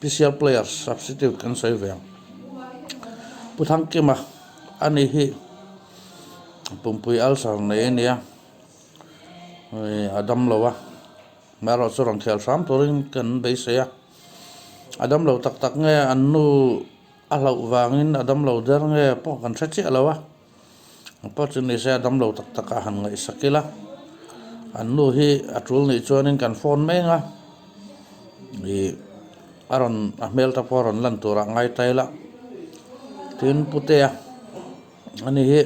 special players substitute kan sai veng puthang kema ani hi pumpui al sar nei nia adam lawa maro sorang khel sam torin kan be se ya adam lo tak tak nge annu alau wangin adam lo der nge po kan sachi alawa po chuni se adam lo tak tak han ngai sakila annu hi atul ni chuanin kan phone me nga i aron ahmel ta poron lan tura ngai taila tin putea ani hi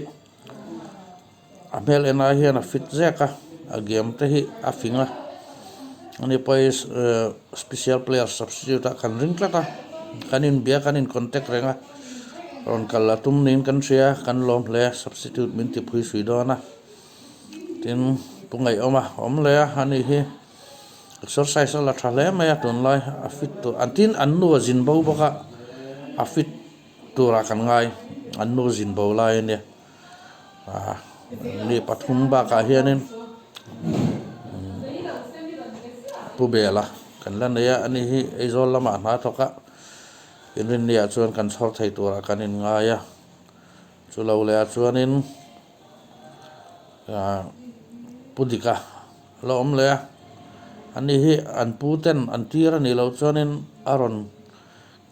ahmel ena hi na fit zeka agem te hi afinga ani pais special player substitute kan ring klata kanin bia kanin contact renga ron kalatum nin kan sia kan lom le substitute min ti phui sui dona tin pungai om le ani hi exercise la thale ma ya ton lai afit to antin annu jin bo boka afit to ra kan ngai annu jin bo lai ne ni pathum ba ka hianin pubela kan lan ya ani hi ezol lama na thoka in nia chuan kan sor thei tura kanin ngaya chulo le chuanin pudika lom le ani hi an puten an tira ni lo chuanin aron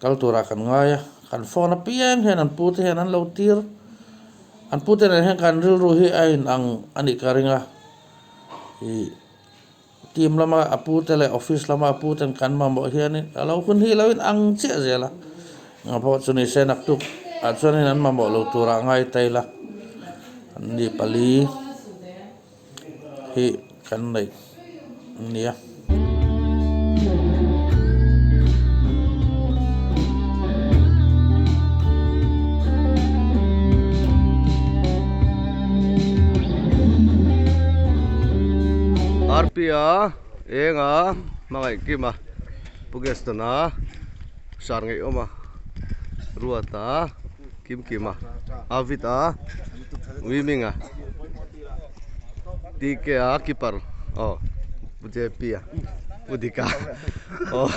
kaltura kan ngaya kan phone a piang hen an pute hen an lo tir an puten hen kan ril ru hi ain ang ani karinga i team lama aputele office lama aputen kan ma mo hian alo kun hi lawin ang che zela ngapo chuni senak tuk a chuanin an ma mo lo tura ngai taila ni pali hi kan nei nia RPA enga mangai kima pugesto na sarngai oma ruata kim kima avita wiminga tike a kipar oh puje pia pudika oh